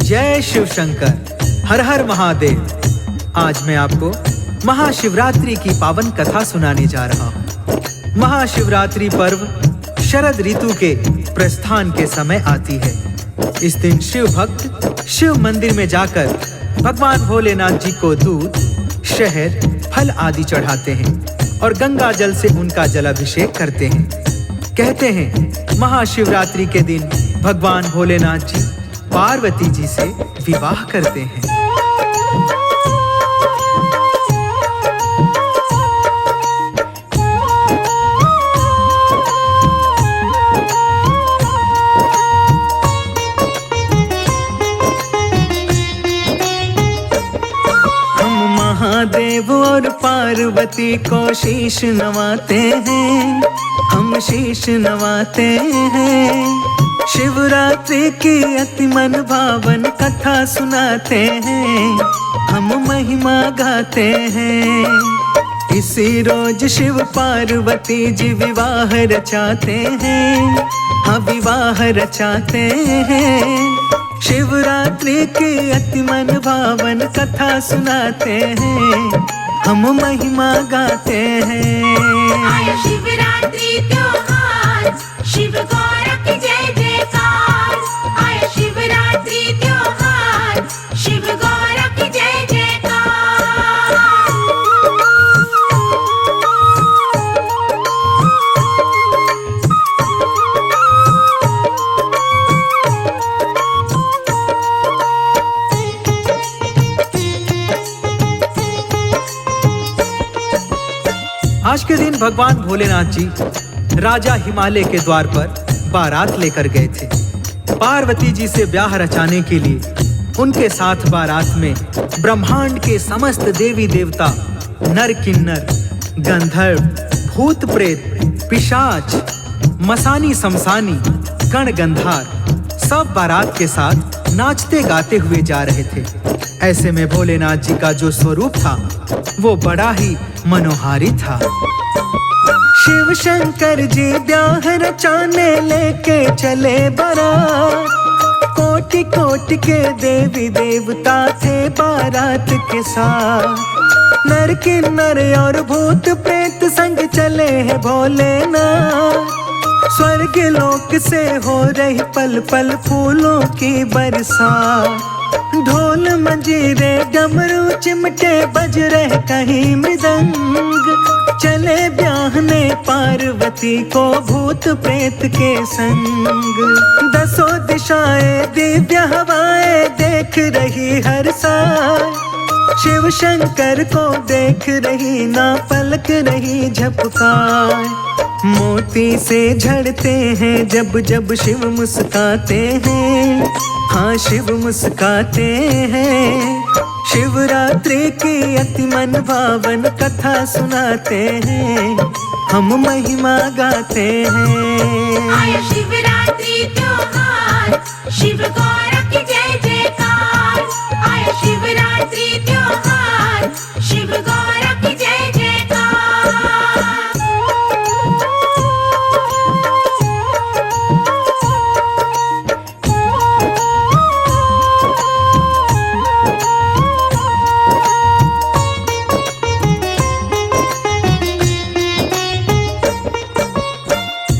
जय शिव शंकर, हर हर महादेव। आज मैं आपको महाशिवरात्रि की पावन कथा सुनाने जा रहा हूँ। महाशिवरात्रि पर्व शरद ऋतु के प्रस्थान के समय आती है। इस दिन शिव भक्त शिव मंदिर में जाकर भगवान भोलेनाथ जी को दूध, शहद, फल आदि चढ़ाते हैं और गंगा जल से उनका जलाभिषेक करते हैं। कहते हैं महाशिवरात्रि के दिन भगवान भोलेनाथ जी पार्वती जी से विवाह करते हैं। हम महादेव और पार्वती को शीश नवाते हैं, हम शीश नवाते हैं। शिवरात्रि की अति मन भावन कथा सुनाते हैं, हम महिमा गाते हैं। इसी रोज शिव पार्वती जी विवाह रचाते हैं, हाँ विवाह रचाते हैं। शिवरात्रि की अति मन भावन कथा सुनाते हैं, हम महिमा गाते हैं। आया शिवरात्रि त्योहार, शिव गौर की जय जयकार। आया शिवरात्रि त्योहार, शिव गौर की जय जयकार। आज के दिन भगवान भोलेनाथ जी राजा हिमालय के द्वार पर बारात लेकर गए थे। पार्वती जी से ब्याह रचाने के लिए उनके साथ बारात में ब्रह्मांड के समस्त देवी देवता, नर किन्नर, गंधर्व, भूत प्रेत, पिशाच, मसानी समसानी, गण गंधार सब बारात के साथ नाचते गाते हुए जा रहे थे। ऐसे में भोलेनाथ जी का जो स्वरूप था वो बड़ा ही मनोहारी था। शिव शंकर जी ब्याह रचाने लेके चले बारात। कोटि कोटि के देवी देवता थे बारात के साथ। नर किन्नर और भूत प्रेत संग चले हैं भोलेनाथ। स्वर्ग लोक से हो रही पल पल फूलों की बरसात। ढोल मंजीरे डमरू चिमटे बज रहे कहीं मृदंग। चले ब्याहने पार्वती को भूत प्रेत के संग। दसों दिशाएं दिव्य हवाएं देख रही हर साय। शिव शंकर को देख रही ना पलक रही झपकाए। मोती से झड़ते हैं जब जब शिव मुस्काते हैं, हाँ शिव मुस्काते हैं। शिवरात्रि की अति मन भावन कथा सुनाते हैं, हम महिमा गाते हैं। आया शिवरात्रि त्योहार, शिव गौर की जय जयकार। आया शिवरात्रि त्योहार, शिव गौर की जय जयकार।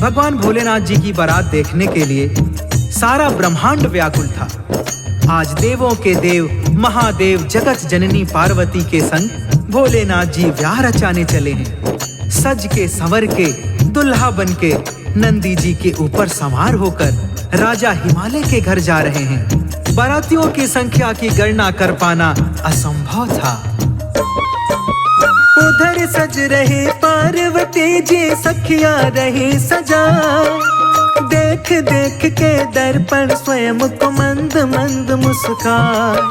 भगवान भोलेनाथ जी की बारात देखने के लिए सारा ब्रह्मांड व्याकुल था। आज देवों के देव महादेव जगत जननी पार्वती के संग भोलेनाथ जी ब्याह रचाने चले हैं। सज के संवर के दुल्हा बन के नंदी जी के ऊपर सवार होकर राजा हिमालय के घर जा रहे हैं। बारातियों की संख्या की गणना कर पाना असंभव था। उधर सज रही पार्वती जी सखिया रही सजा। देख देख के दर्पण स्वयं को मंद मंद मुस्कान।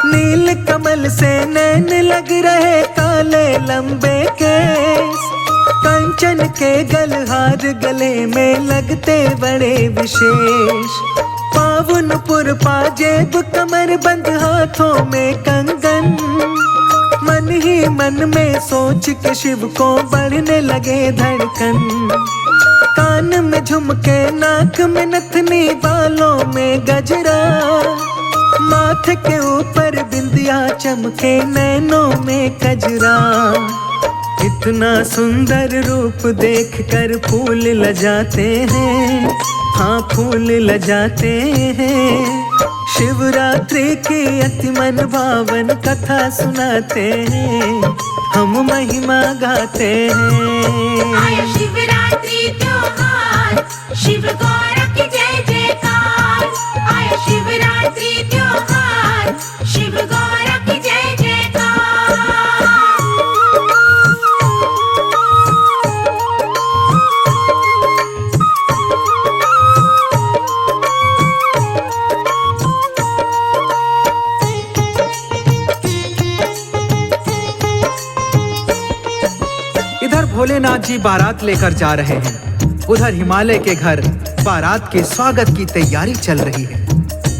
नील कमल से नैन लग रहे काले लंबे केस। कंचन के गलहार गले में लगते बड़े विशेष। पावनपुर पाजेब कमर बंद हाथों में कंगन। मन ही मन में सोच के शिव को बढ़ने लगे धड़कन। कान में झुमके, नाक में नथनी, बालों में गजरा। के ऊपर बिंदिया चमके, नैनों में कजरा। इतना सुंदर रूप देखकर फूल लजाते हैं, हाँ फूल लजाते हैं। शिवरात्रि की अति मन भावन कथा सुनाते हैं, हम महिमा गाते हैं। आया शिवरात्रि त्योहार, शिव गौर की जय जयकार। आया शिवरात्रि त्योहार, शिव गौर की जय जयकार। इधर भोलेनाथ जी बारात लेकर जा रहे हैं, उधर हिमालय के घर बारात के स्वागत की तैयारी चल रही है।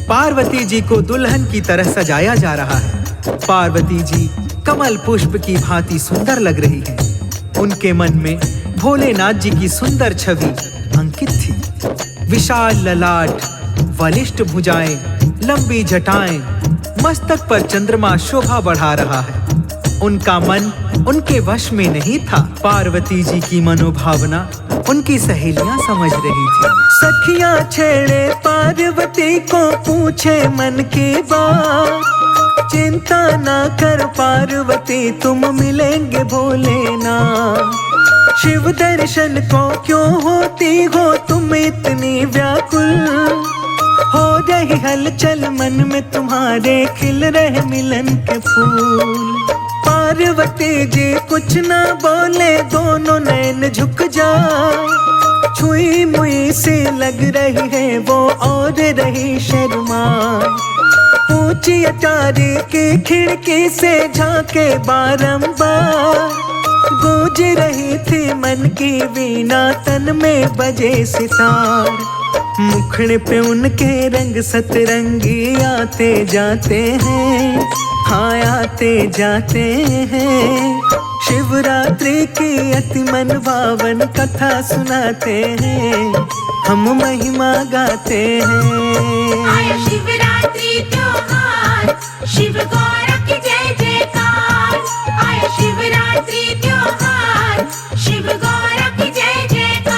पार्वती जी को दुल्हन की तरह सजाया जा रहा है। पार्वती जी कमल पुष्प की भांति सुंदर लग रही है। उनके मन में भोलेनाथ जी की सुंदर छवि अंकित थी। विशाल ललाट, बलिष्ठ भुजाएं, लंबी जटाएं, मस्तक पर चंद्रमा शोभा बढ़ा रहा है। उनका मन उनके वश में नहीं था। पार्वती जी की मनोभावना उनकी सहेलियां समझ रही थी। सखियां छेड़े पार्वती को, पूछे मन की बात। चिंता ना कर पार्वती, तुम मिलेंगे भोलेनाथ। शिव दर्शन को क्यों होती हो तुम इतनी व्याकुल। हो रही हलचल मन में तुम्हारे, खिल रहे मिलन के फूल। पार्वती जी कुछ ना बोले, दोनों नैन झुक जाए। छुई मुई सी लग रही है वो और रही शर्मा। ऊंची अटारी की खिड़की से झांके बारंबार। गूंज रही थी मन की वीणा, तन में बजे सितार। मुखड़े पे उनके रंग सतरंगी आते जाते हैं, हाँ आते जाते हैं। शिवरात्रि की अति मन भावन कथा सुनाते हैं, हम महिमा गाते हैं। आया शिवरात्रि त्योहार, शिव गौर की जय जयकार। आया शिवरात्रि त्योहार, शिव गौर की जय जयकार।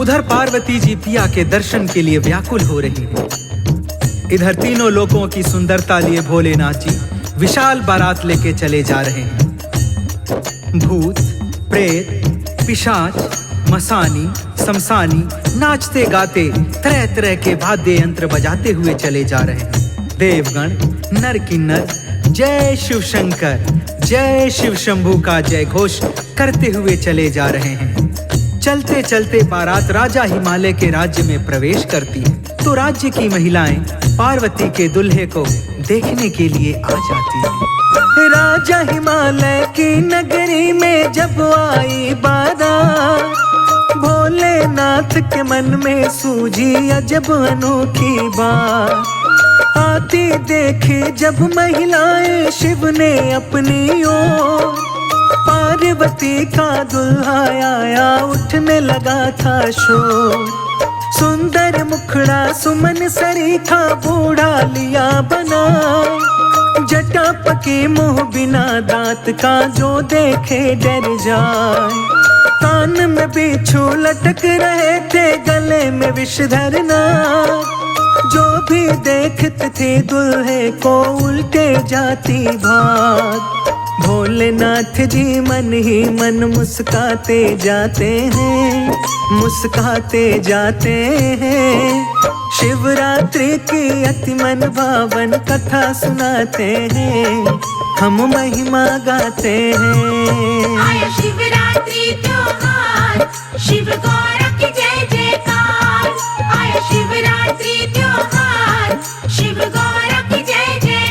उधर पार्वती जी पिया के दर्शन के लिए व्याकुल हो रही है। इधर तीनों लोकों की सुंदरता लिए भोलेनाथ जी विशाल बारात लेके चले जा रहे हैं। भूत, प्रेत, पिशाच, मसानी, शमशानी नाचते गाते तरह तरह के वाद्य यंत्र बजाते हुए चले जा रहे हैं। देवगण, नर किन्नर जय शिव शंकर, जय शिव शंभू का जय घोष करते हुए चले जा रहे हैं। चलते चलते बारात राजा हिमालय के राज्य में प्रवेश करती है तो राज्य की महिलाएं पार्वती के दुल्हे को देखने के लिए आ जाती हैं। राजा हिमालय की नगरी में जब आई बारात, भोलेनाथ के मन में सूझी अजब अनोखी बात। आती देखी जब महिलाएं शिव ने अपनी ओर, पार्वती का दुल्हा आया उठने लगा था शोर। सुंदर मुखड़ा सुमन सरीखा बूढ़ा लिया बना, जटा पकी मुंह बिना दांत का जो देखे डर जाए। कान में बिच्छू लटक रहे थे गले में विषधरना, जो भी देखते थे दुल्हे को उल्टे जाती भाग। भोलेनाथ जी मन ही मन मुस्काते जाते हैं, मुस्काते जाते हैं। शिवरात्रि की अति मन भावन कथा सुनाते हैं, हम महिमा गाते हैं। आया शिवरात्रि त्योहार, शिव गौर की जय जयकार। आया शिवरात्रि त्योहार, शिव गौर की जय जयकार।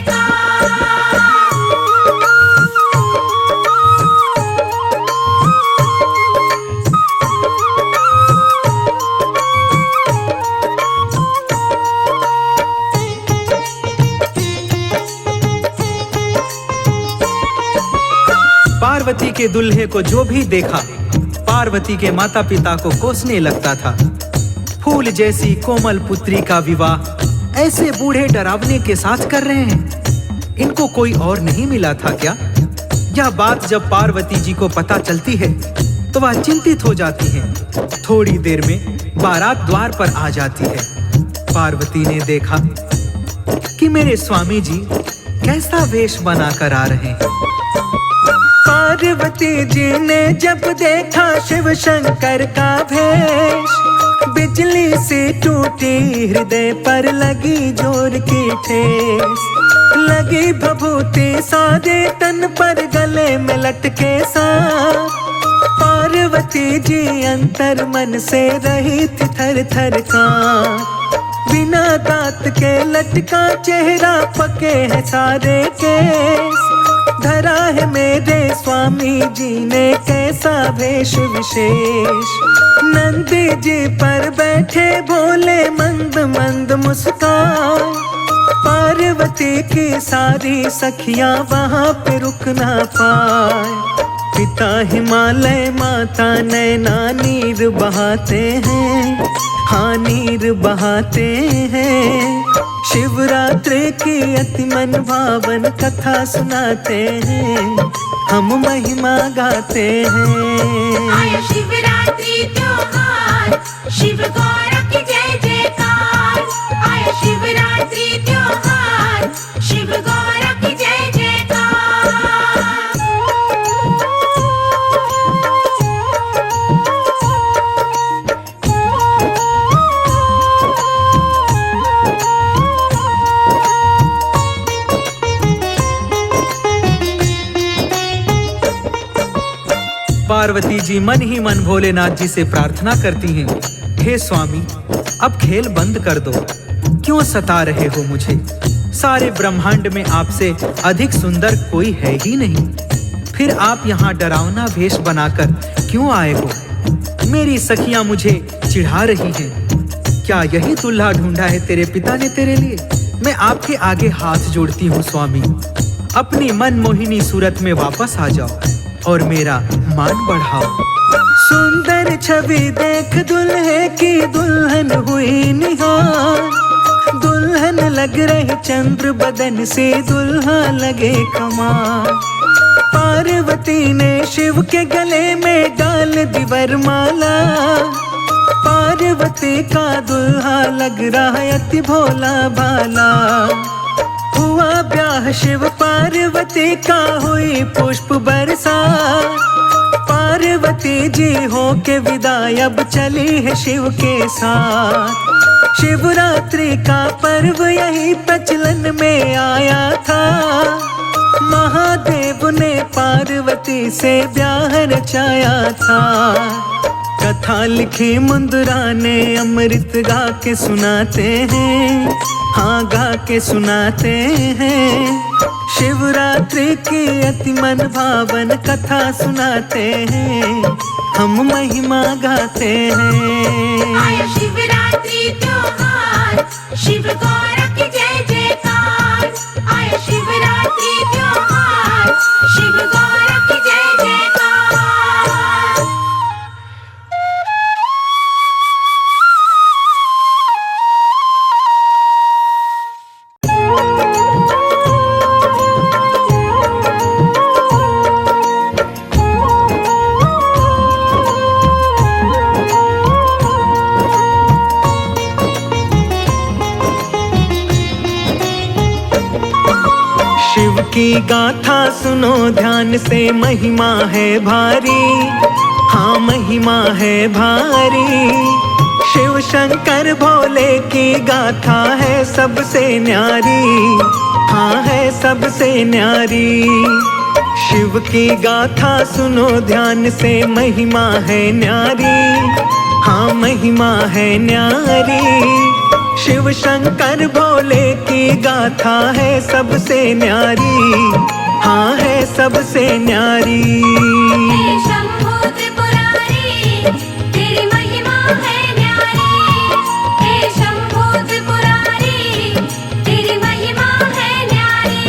पार्वती के दुल्हे को जो भी देखा पार्वती के माता पिता को कोसने लगता था। फूल जैसी कोमल पुत्री का विवाह ऐसे बूढ़े डरावने के साथ कर रहे हैं। इनको कोई और नहीं मिला था क्या? यह बात जब पार्वती जी को पता चलती है तो वह चिंतित हो जाती हैं। थोड़ी देर में बारात द्वार पर आ जाती है। पार्वती ने देखा कि मेरे स्वामी जी कैसा वेश बनाकर आ रहे हैं। पार्वती जी ने जब देखा शिव शंकर का भेष, बिजली से टूटी हृदय पर लगी जोर की ठेस। लगी भभूति सारे तन पर गले में लटके सांप। पार्वती जी अंतर मन से रही थी थर थर कांप। बिना दांत के लटका चेहरा, पके हैं सारे केस। धरा है मेरे स्वामी जी ने कैसा वेश विशेष। नंदी जी पर बैठे भोले मंद मंद मुस्कान। पार्वती की सारी सखियां वहां पे रुक ना पाए। पिता हिमालय माता नैना नीर बहाते हैं, हाँ नीर बहाते हैं। शिवरात्रि की अति मन भावन कथा सुनाते हैं, हम महिमा गाते हैं। आया शिवरात्रि त्योहार, शिव गौरव की जय जयकार। आया शिवरात्रि त्योहार, शिव गौरव की जय जयकार। पार्वती जी मन ही मन भोलेनाथ जी से प्रार्थना करती हैं, हे स्वामी अब खेल बंद कर दो, क्यों सता रहे हो मुझे? सारे ब्रह्मांड में आपसे अधिक सुंदर कोई है ही नहीं। फिर आप यहाँ डरावना वेश बनाकर क्यों आए हो? मेरी सखियां मुझे चिढ़ा रही हैं। क्या यही दुल्हा ढूंढा है तेरे पिता ने तेरे लिए? मैं आपके आगे हाथ जोड़ती हूँ स्वामी, अपनी मनमोहिनी सूरत में वापस आ जाओ और मेरा मान बढ़ाओ। सुंदर छवि देख दुल्हे की दुल्हन हुई निहार। दुल्हन लग रही चंद्र बदन से दुल्हा लगे कमाल। पार्वती ने शिव के गले में डाल दी वरमाला। पार्वती का दुल्हा लग रहा है अति भोला भाला। हुआ ब्याह शिव पार्वती का, हुई पुष्प बरसा। पार्वती जी हो के विदाई अब चली है शिव के साथ। शिवरात्रि का पर्व यही प्रचलन में आया था। महादेव ने पार्वती से ब्याह रचाया था। कथा लिखी मुंदरा ने अमृत गा के सुनाते हैं, हाँ गा के सुनाते हैं। शिवरात्रि की अति मन भावन कथा सुनाते हैं, हम महिमा गाते हैं। आया शिवरात्रि त्योहार, शिव गौरव की जय जयकार। आया शिवरात्रि त्योहार, शिव गौरव की जय जयकार। शिव की गाथा सुनो ध्यान से, महिमा है भारी, हाँ महिमा है भारी। शिव शंकर भोले की गाथा है सबसे न्यारी, हाँ है सबसे न्यारी। शिव की गाथा सुनो ध्यान से, महिमा है न्यारी, हाँ महिमा है न्यारी। शिव शंकर भोले की गाथा है सबसे न्यारी, हाँ है सबसे न्यारी। हे शंभो त्रिपुरारी, तेरी महिमा है न्यारी। हे शंभो त्रिपुरारी, तेरी महिमा है न्यारी।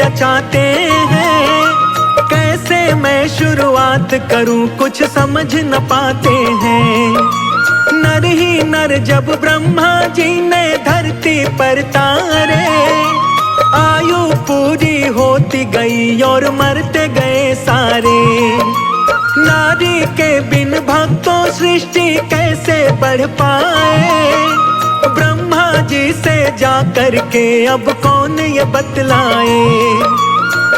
रचाते हैं। कैसे मैं शुरुआत करूं कुछ समझ न पाते हैं। नर ही नर जब ब्रह्मा जी ने धरती पर तारे, आयु पूरी होती गई और मरते गए सारे। नारी के बिन भक्तों सृष्टि कैसे बढ़ पाए। ब्रह्मा जी से जा कर के अब कौन ये बतलाए।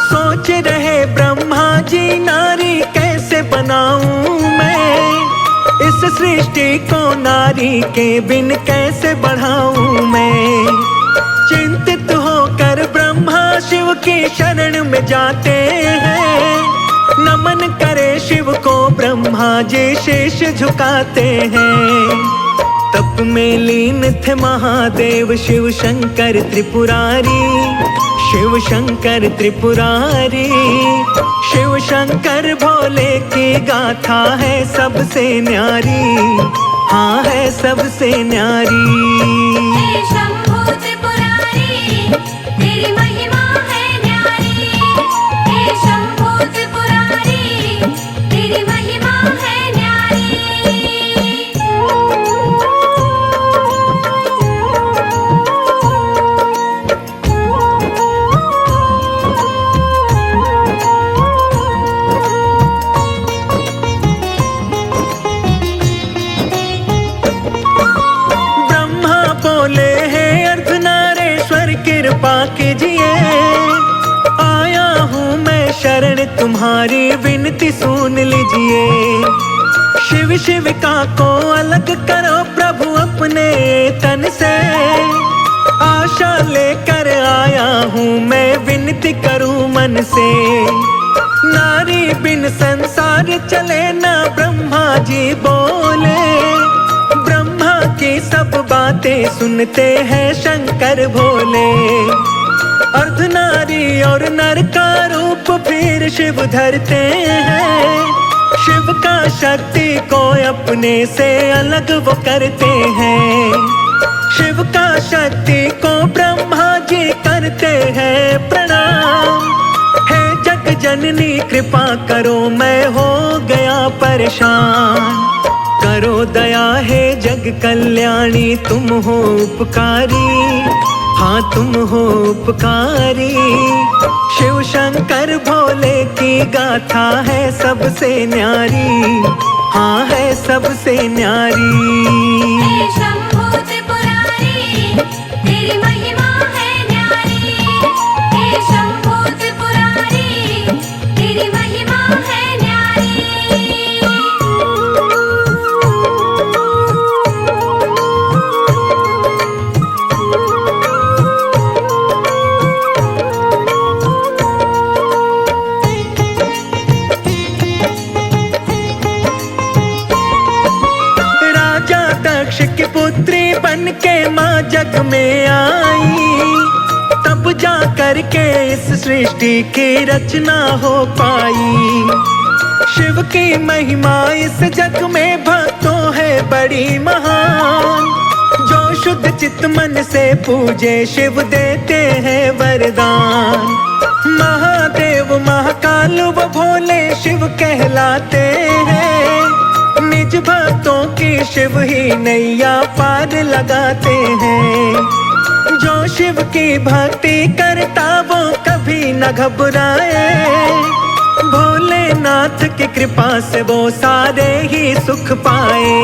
सोच रहे ब्रह्मा जी नारी कैसे बनाऊं मैं। इस सृष्टि को नारी के बिन कैसे बढ़ाऊं मैं। चिंतित होकर ब्रह्मा शिव की शरण में जाते हैं। नमन करे शिव को ब्रह्मा जी शीश झुकाते हैं। तप में लीन थे महादेव शिव शंकर त्रिपुरारी। शिव शंकर त्रिपुरारी, शिव शंकर भोले की गाथा है सबसे न्यारी। हाँ है सबसे न्यारी। हे शंभू त्रिपुरारी, तेरी महिमा है न्यारी। हे शंभू त्रिपुरारी, तेरी महिमा है न्यारी। कृपा कीजिए, आया हूँ मैं शरण तुम्हारी विनती सुन लीजिए। शिव शिविका को अलग करो प्रभु अपने तन से। आशा लेकर आया हूँ मैं विनती करूँ मन से। नारी बिन संसार चले ना ब्रह्मा जी बोले। ब्रह्मा की सब बातें सुनते हैं शंकर भोले। अर्धनारी और नर का रूप फिर शिव धरते हैं। शिव का शक्ति को अपने से अलग वो करते हैं। शिव का शक्ति को ब्रह्मा जी करते हैं प्रणाम। हे जग जननी कृपा करो मैं हो गया परेशान। करो दया है जग कल्याणी तुम हो उपकारी। हाँ तुम हो उपकारी। शिव शंकर भोले की गाथा है सबसे न्यारी। हाँ है सबसे न्यारी। हे शंभू त्रिपुरारी, तेरी महिमा है न्यारी। हे शंभू त्रिपुरारी, तेरी महिमा है न्यारी। की पुत्री बन के माँ जग में आई। तब जा कर के इस सृष्टि की रचना हो पाई। शिव की महिमा इस जग में भक्तों है बड़ी महान। जो शुद्ध चित्त मन से पूजे शिव देते हैं वरदान। महादेव महाकाल व भोले शिव कहलाते हैं। निज भक्तों की शिव ही नैया पार लगाते हैं। जो शिव की भक्ति करता वो कभी न घबराए। भोलेनाथ की कृपा से वो सारे ही सुख पाए।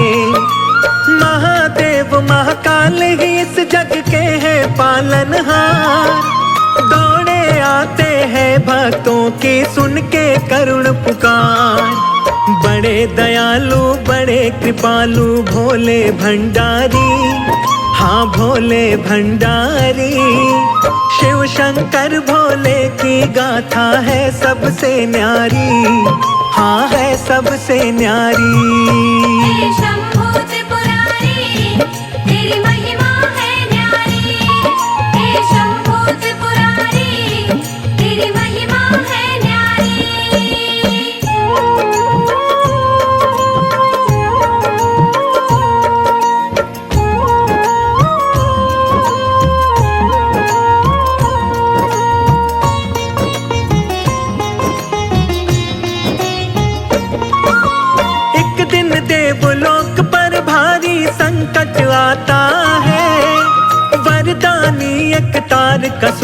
महादेव महाकाल ही इस जग के हैं पालनहार। दौड़े आते हैं भक्तों की सुन के करुण पुकार। बड़े दयालु बड़े कृपालु भोले भंडारी। हाँ भोले भंडारी। शिव शंकर भोले की गाथा है सबसे न्यारी। हाँ है सबसे न्यारी। हे शंभू त्रिपुरारी, तेरी महिमा है न्यारी। हे शंभू त्रिपुरारी, तेरी महिमा है न्यारी।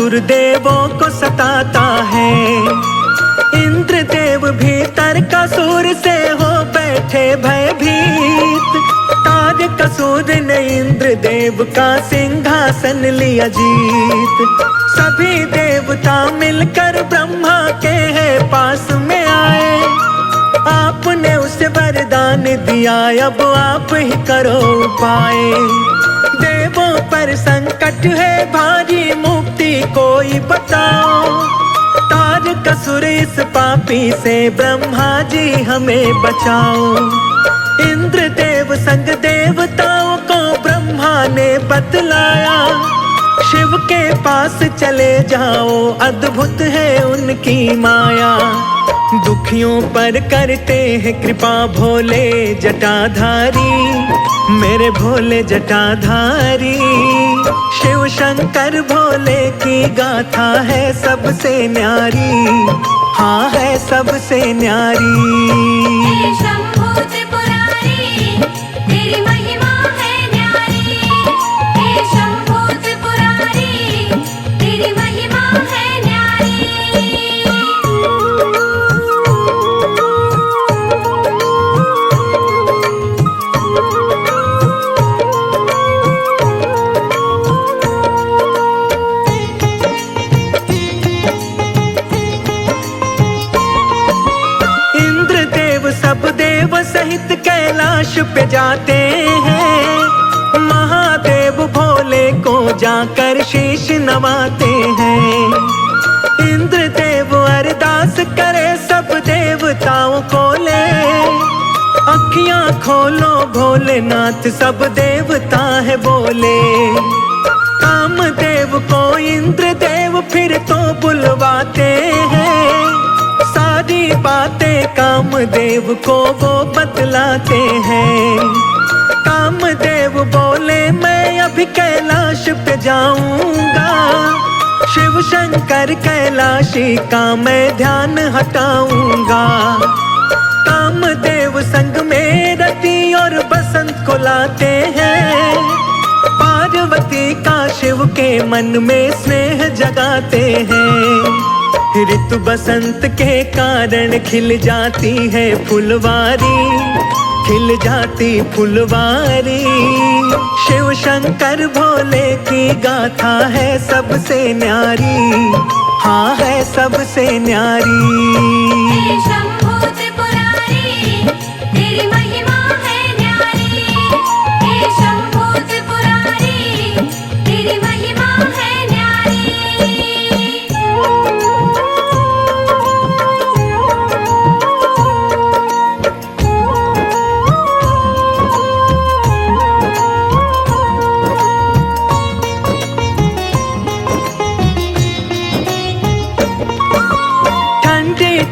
असुर देवों को सताता है। इंद्रदेव भीतर कसूर से हो बैठे भयभीत। तारकासुर ने इंद्रदेव का सिंहासन लिया जीत। सभी देवता मिलकर ब्रह्मा के है पास में आए। आपने उसे वरदान दिया, अब आप ही करो उपाय। देवों पर संकट है भारी, मुक्ति कोई बताओ। तारकासुर इस पापी से ब्रह्मा जी हमें बचाओ। इंद्रदेव संग देवताओं को ब्रह्मा ने बतलाया। शिव के पास चले जाओ, अद्भुत है उनकी माया। दुखियों पर करते हैं कृपा भोले जटाधारी, मेरे भोले जटाधारी। शिव शंकर भोले की गाथा है सबसे न्यारी, हाँ है सबसे न्यारी। हे शंभू त्रिपुरारी, तेरी महिमा है न्यारी। हे शंभू त्रिपुरारी, तेरी महिमा है न्यारी। सब देव सहित कैलाश पे जाते हैं। महादेव भोले को जाकर शीश नवाते हैं। इंद्रदेव अरदास करे सब देवताओं को ले। अखियां खोलो भोलेनाथ, सब देवता है बोले। कामदेव को इंद्रदेव फिर तो बुलवाते हैं। सारी बातें कामदेव को वो बतलाते हैं। कामदेव बोले मैं अभी कैलाश पे जाऊंगा। शिव शंकर कैलाशी का मैं ध्यान हटाऊंगा। कामदेव संग में रति और बसंत को लाते हैं। पार्वती का शिव के मन में स्नेह जगाते हैं। ऋतु बसंत के कारण खिल जाती है फुलवारी, खिल जाती फुलवारी। शिव शंकर भोले की गाथा है सबसे न्यारी, हाँ है सबसे न्यारी। हे शंभू त्रिपुरारी, तेरी महिमा है न्यारी। हे शंभू त्रिपुरारी, तेरी महिमा है न्यारी।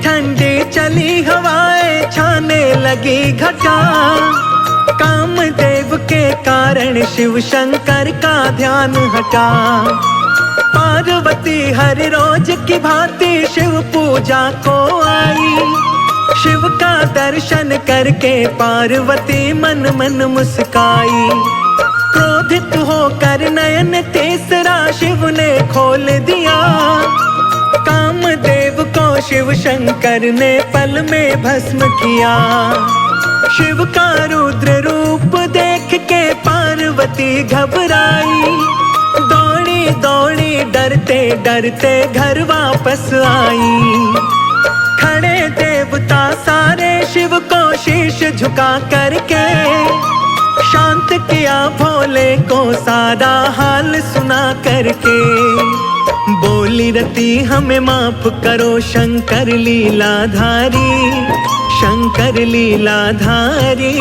ठंडी चली हवाएं, छाने लगी घटा। कामदेव के कारण शिव शंकर का ध्यान हटा। पार्वती हर रोज की भांति शिव पूजा को आई। शिव का दर्शन करके पार्वती मन मन मुस्काई। क्रोधित होकर नयन तीसरा शिव ने खोल दिया। कामदेव को शिव शंकर ने पल में भस्म किया। शिव का रुद्र रूप देख के पार्वती घबराई। दौड़ी दौड़ी डरते डरते घर वापस आई। खड़े देवता सारे शिव को शीश झुका करके शांत किया भोले को सारा हाल सुना करके। बोली रति हमें माफ करो शंकर लीलाधारी, शंकर लीलाधारी।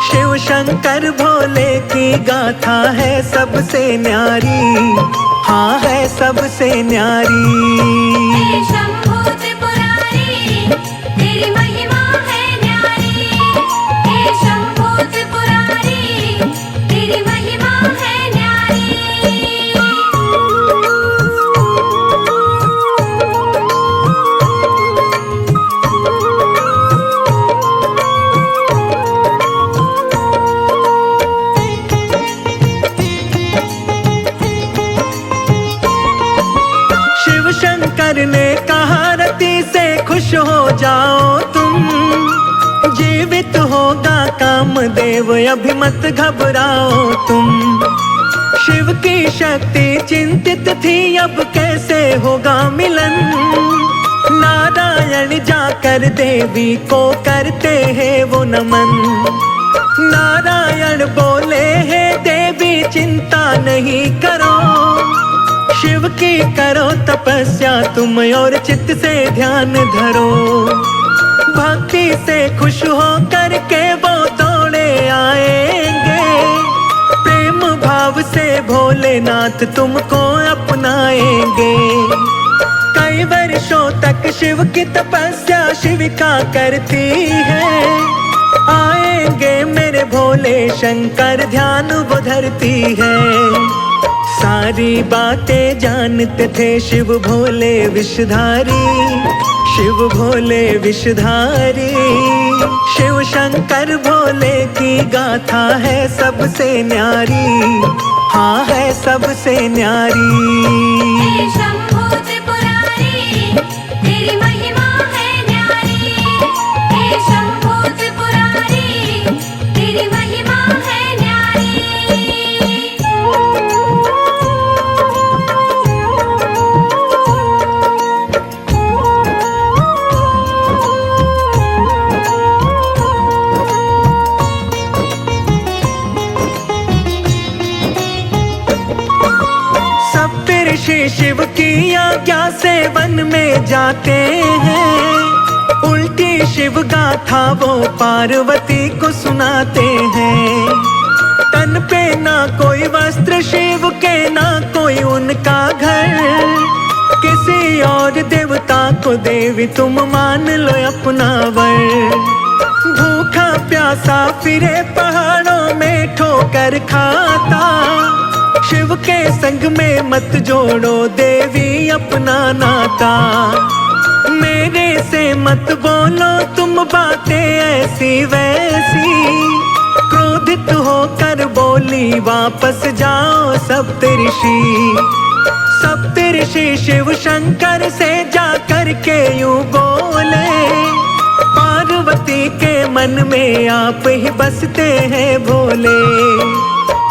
शिव शंकर भोले की गाथा है सबसे न्यारी, हाँ है सबसे न्यारी। हे शंभू त्रिपुरारी, तेरी महिमा है न्यारी। हे शंभू त्रिपुरारी, तेरी महिमा है न्यारी। जीवित होगा कामदेव, अभी मत घबराओ तुम। शिव की शक्ति चिंतित थी, अब कैसे होगा मिलन। नारायण जाकर देवी को करते हैं वो नमन। नारायण बोले है देवी चिंता नहीं करो, शिव की करो तपस्या तुम और चित्त से ध्यान धरो। भक्ति से खुश हो करके वो दौड़े आएंगे, प्रेम भाव से भोलेनाथ तुमको अपनाएंगे। कई वर्षों तक शिव की तपस्या शिविका करती है, आएंगे मेरे भोले शंकर ध्यान वो धरती है। सारी बातें जानते थे शिव भोले विषधारी, शिव भोले विषधारी। शिव शंकर भोले की गाथा है सबसे न्यारी, हाँ है सबसे न्यारी। हे शंभो त्रिपुरारी, तेरी महिमा है न्यारी। हे शंभो त्रिपुरारी, तेरी महिमा है न्यारी। ऋषि शिव की आज्ञा से वन में जाते हैं, उल्टी शिव गाथा वो पार्वती को सुनाते हैं। तन पे ना कोई वस्त्र शिव के, ना कोई उनका घर, किसी और देवता को देवी तुम मान लो अपना वर। भूखा प्यासा फिरे पहाड़ों में ठोकर खाता, शिव के संग में मत जोड़ो देवी अपना नाता। मेरे से मत बोलो तुम बातें ऐसी वैसी, क्रोधित होकर बोली वापस जाओ सप्तऋषि। सप्तऋषि शिव शंकर से जाकर के यूं बोले, पार्वती के मन में आप ही बसते हैं भोले।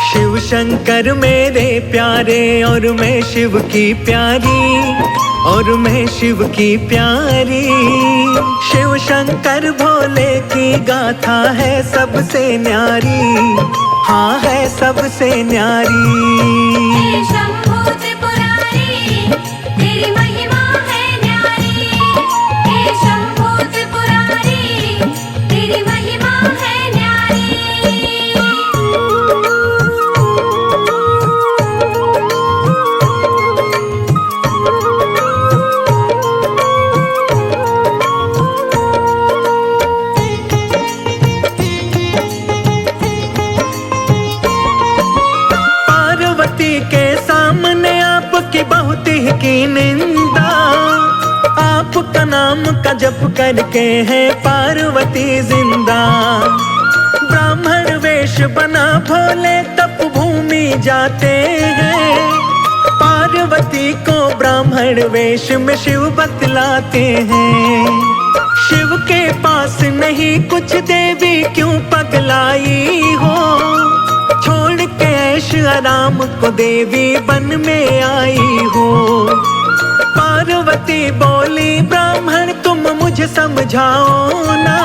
शिव शंकर मेरे प्यारे और मैं शिव की प्यारी, और मैं शिव की प्यारी। शिव शंकर भोले की गाथा है सबसे न्यारी, हाँ है सबसे न्यारी। हे शंभो त्रिपुरारी, तेरी महिमा है न्यारी। हे शंभो त्रिपुरारी, तेरी महिमा है न्यारी। बहुत ही की निंदा, आपका नाम का जप करके है पार्वती जिंदा। ब्राह्मण वेश बना भोले तप भूमि जाते हैं, पार्वती को ब्राह्मण वेश में शिव बतलाते हैं। शिव के पास नहीं कुछ देवी क्यों पगलाई हो, छोड़ के ऐश आराम को देवी बन में आई हो। पार्वती बोली ब्राह्मण तुम मुझे समझाओ ना,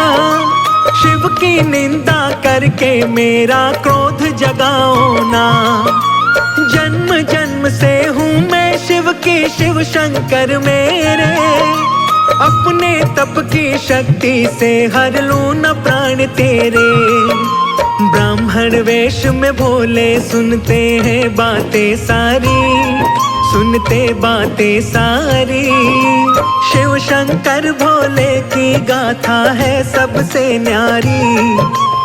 शिव की निंदा करके मेरा क्रोध जगाओ ना। जन्म जन्म से हूँ मैं शिव की, शिव शंकर मेरे, अपने तप की शक्ति से हर लूं न प्राण तेरे। ब्राह्मण वेश में भोले सुनते हैं बातें सारी, सुनते बातें सारी। शिव शंकर भोले की गाथा है सबसे न्यारी,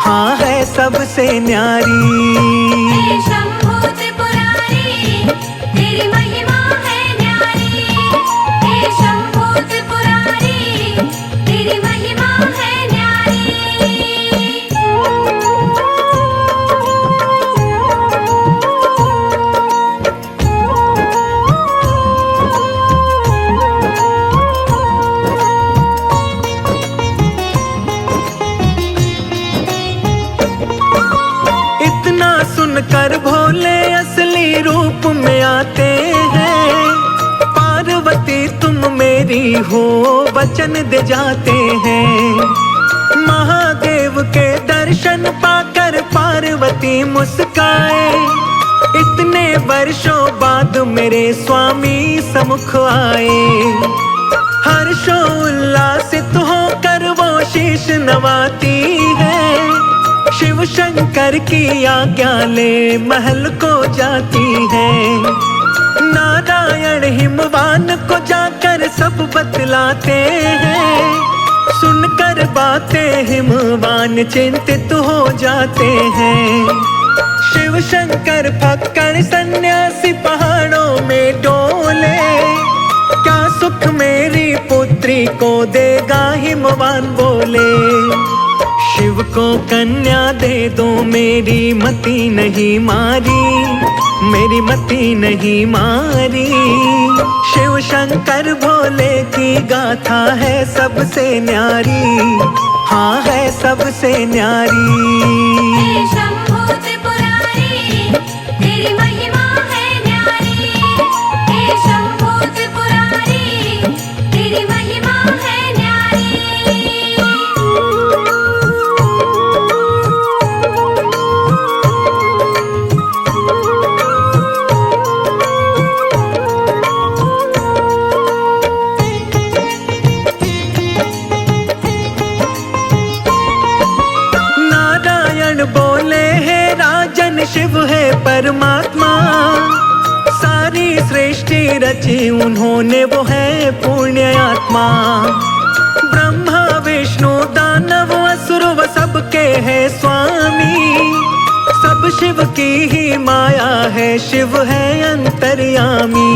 हाँ है सबसे न्यारी। हे शंभो त्रिपुरारी, तेरी महिमा है न्यारी। हे शंभो त्रिपुरारी, तेरी महिमा है न्यारी। में आते हैं। पार्वती तुम मेरी हो वचन दे जाते हैं। महादेव के दर्शन पाकर पार्वती मुस्काए। इतने वर्षों बाद मेरे स्वामी सम्मुख आए। हर्षोल्लासित होकर वो शीश नवाती है। शिव शंकर की आज्ञा ले महल को जाती है। नारायण हिमवान को जाकर सब बतलाते हैं। सुनकर बातें हिमवान चिंतित हो जाते हैं। शिव शंकर फक्कड़ सन्यासी पहाड़ों में डोले। क्या सुख मेरी पुत्री को देगा हिमवान बोले। शिव को कन्या दे दो मेरी मति नहीं मारी। मेरी मति नहीं मारी। शिव शंकर भोले की गाथा है सबसे न्यारी। हाँ है सबसे न्यारी। हे शंभू त्रिपुरारी, तेरी महिमा है न्यारी। हे शंभू त्रिपुरारी, तेरी महिमा है न्यारी। बोले है राजन शिव है परमात्मा। सारी सृष्टि रची उन्होंने वो है पुण्य आत्मा। ब्रह्मा विष्णु दानव असुर व सबके है स्वामी। सब शिव की ही माया है शिव है अंतर्यामी।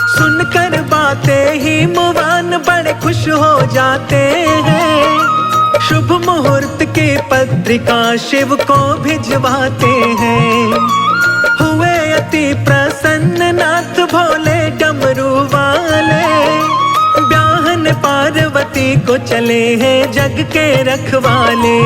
सुनकर बातें हिमवान बड़े खुश हो जाते हैं। शुभ मुहूर्त की पत्रिका शिव को भिजवाते हैं। हुए अति प्रसन्न नाथ भोले डमरू वाले। ब्याहन पार्वती को चले हैं जग के रखवाले।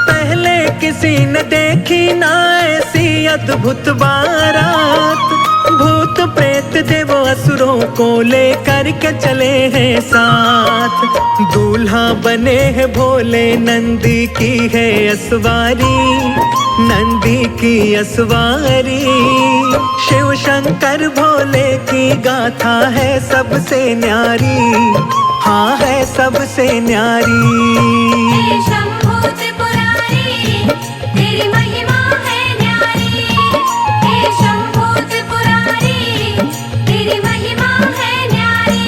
पहले किसी ने देखी ना ऐसी अद्भुत बारात। भूत प्रेत देव असुरों को लेकर के चले हैं साथ। दूल्हा बने हैं भोले नंदी की है असवारी। नंदी की असवारी। शिव शंकर भोले की गाथा है सबसे न्यारी। हाँ है सबसे न्यारी। हे शंभू त्रिपुरारी, तेरी महिमा है न्यारी। हे शंभू त्रिपुरारी, तेरी महिमा है न्यारी।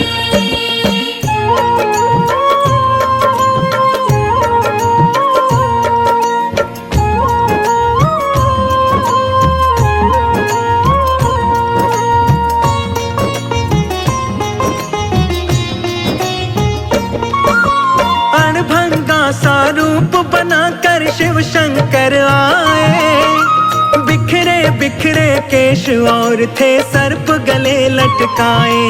अणभंगा सा रूप बनाकर शिव शंकर आए। बिखरे बिखरे केश और थे सर्प गले लटकाए।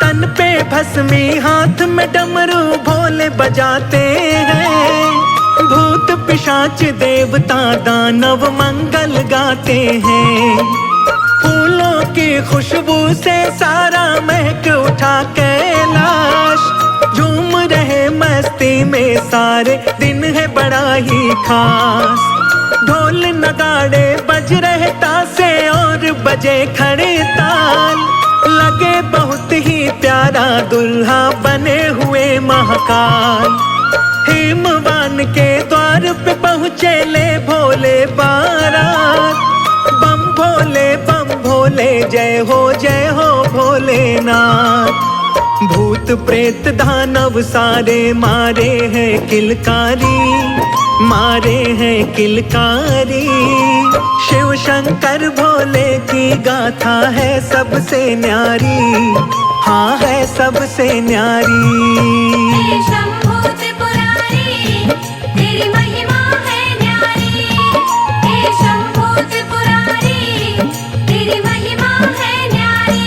तन पे भस्मी हाथ में डमरू भोले बजाते हैं। भूत पिशाच देवता दानव मंगल गाते हैं। फूलों की खुशबू से सारा महक उठा कैलाश। झूम रहे मस्ती में सारे दिन है बड़ा ही खास। ढोल नगाड़े बज रहे तासे और बजे खड़े ताल। लगे बहुत ही प्यारा दुल्हा बने हुए महाकाल। हिमवान के द्वार पे पहुँचे ले भोले बारात। बम भोले जय हो भोलेनाथ। भूत प्रेत दानव सारे मारे हैं किलकारी। मारे हैं किलकारी। शिव शंकर भोले की गाथा है सबसे न्यारी। हाँ है सबसे न्यारी। हे शंभू त्रिपुरारी, तेरी महिमा है न्यारी। हे शंभू त्रिपुरारी, तेरी महिमा है न्यारी।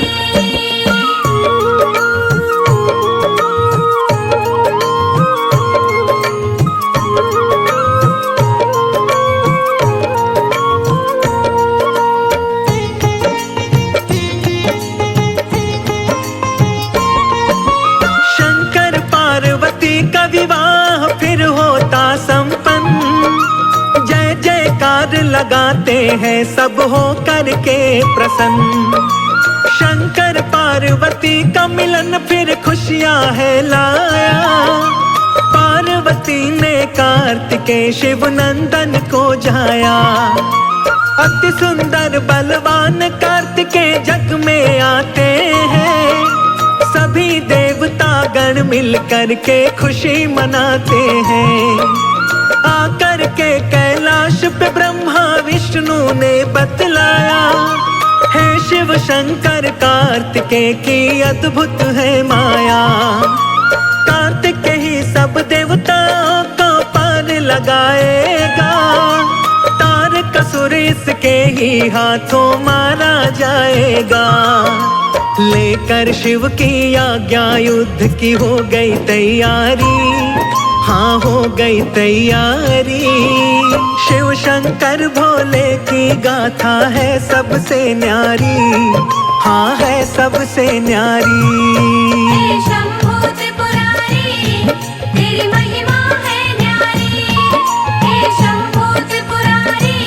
लगाते हैं सब हो करके प्रसन्न। शंकर पार्वती का मिलन फिर खुशियां है लाया। पार्वती ने कार्तिकेय शिव नंदन को जाया। अति सुंदर बलवान कार्तिकेय जग में आते हैं। सभी देवता गण मिल कर के खुशी मनाते हैं। आकर के कैलाश पे ब्रह्मा विष्णु ने बतलाया, हे शिव शंकर कार्तिकेय की अद्भुत है माया। कार्तिकेय ही सब देवताओं को पार लगाएगा। तारकासुर इसके ही हाथों मारा जाएगा। लेकर शिव की आज्ञा युद्ध की हो गई तैयारी। हाँ हो गई तैयारी। शिव शंकर भोले की गाथा है सबसे न्यारी। हाँ है सबसे न्यारी। हे शंभू त्रिपुरारी, तेरी महिमा है न्यारी। हे शंभू त्रिपुरारी,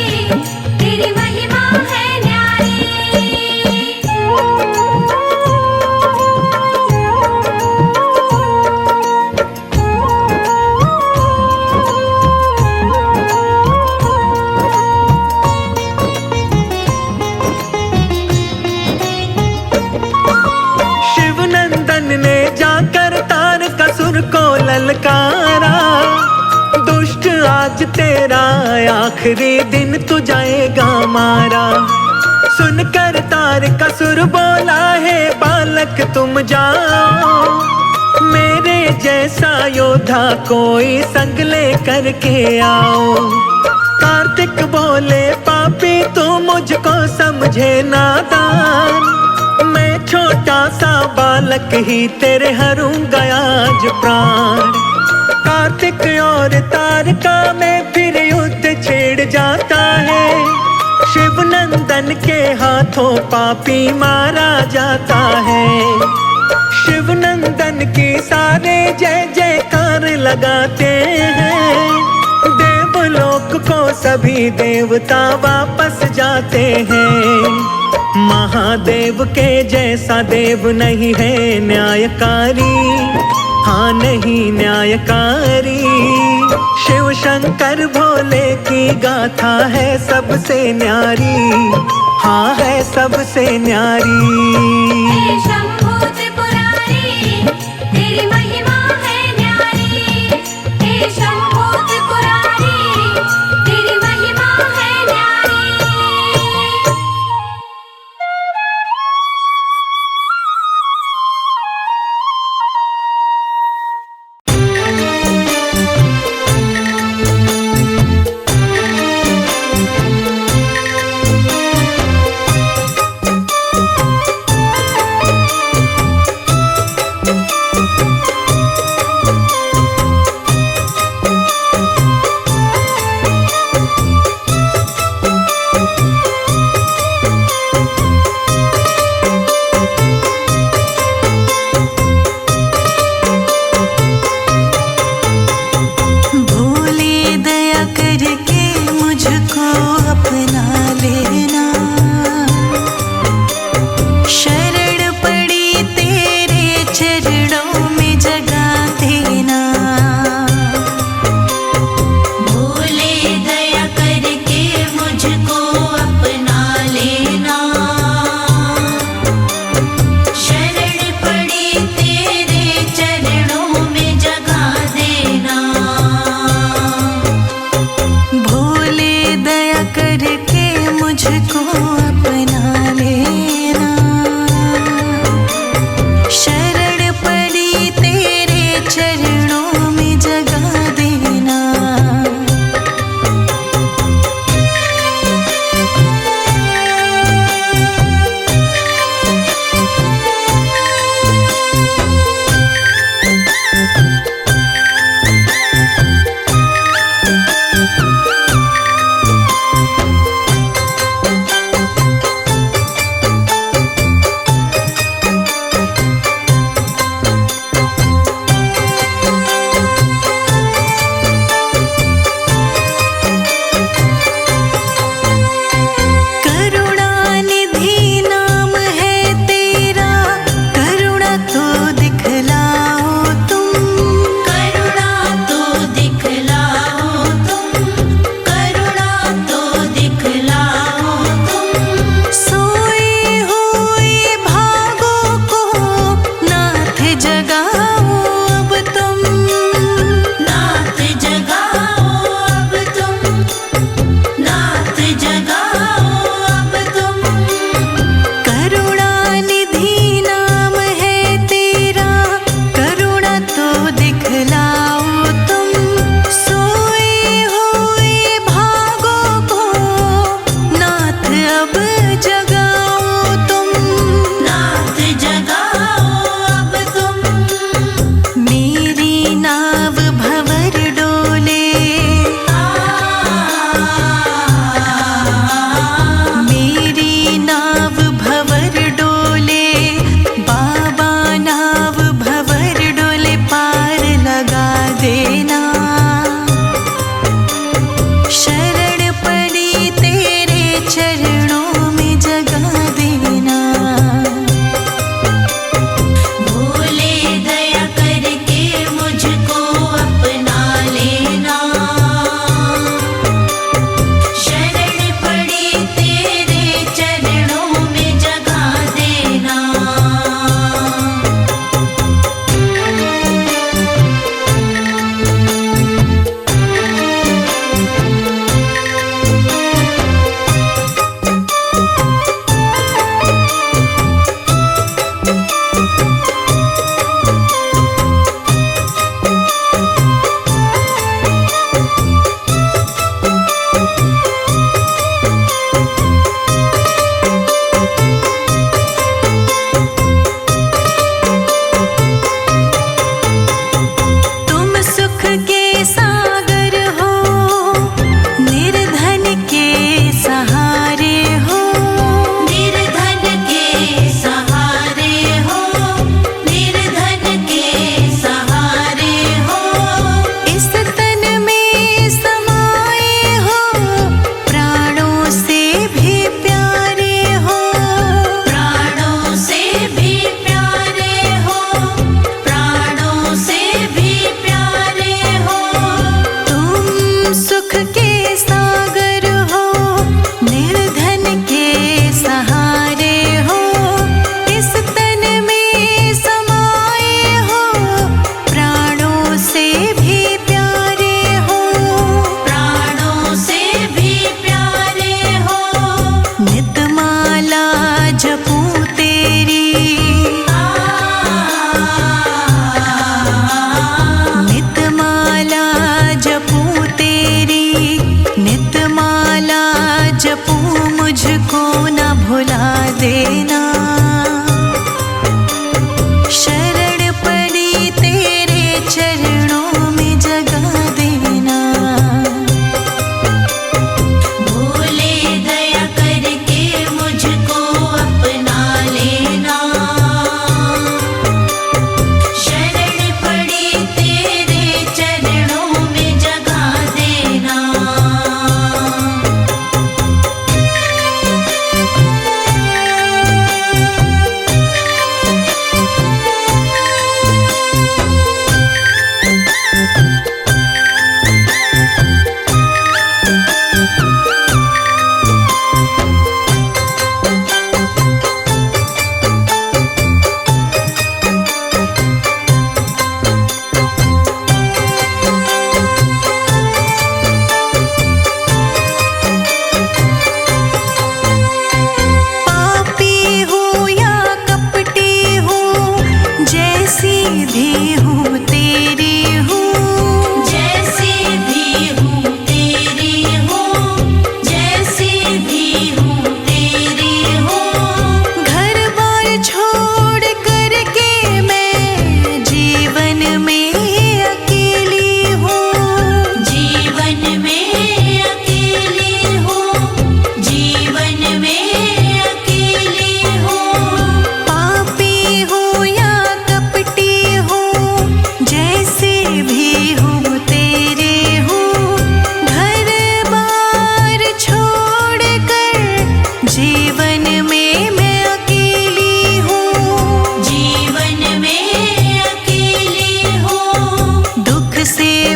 तेरी महिमा है न्यारी। तारकासुर को ललकारा, दुष्ट आज तेरा आखिरी दिन तू जाएगा मारा। सुनकर तारकासुर बोला, है बालक तुम जाओ। मेरे जैसा योद्धा कोई संग ले करके आओ। कार्तिक बोले, पापी तू मुझको समझे नादान। मैं छोटा सा बालक ही तेरे हरूंगा आज प्राण। कार्तिक और तारका में फिर युद्ध छेड़ जाता है। शिव नंदन के हाथों पापी मारा जाता है। शिव नंदन की सारे जय जयकार लगाते हैं। देवलोक को सभी देवता वापस जाते हैं। महादेव के जैसा देव नहीं है न्यायकारी। हाँ नहीं न्यायकारी। शिव शंकर भोले की गाथा है सबसे न्यारी। हाँ है सबसे न्यारी। हे शंभू त्रिपुरारी, तेरी महिमा है न्यारी। हे शंभू त्रिपुरारी, तेरी महिमा है न्यारी।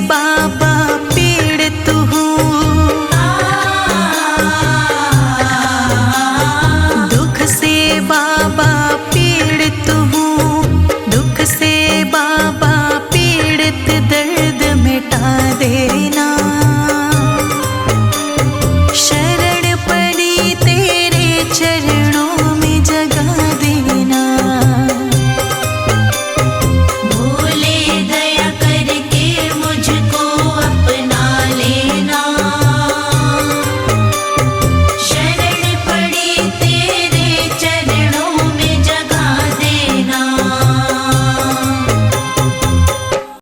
बाबा पीड़ित हूँ, दुख से बाबा पीड़ित हूँ, दुख से बाबा पीड़ित, दर्द मिटा देना।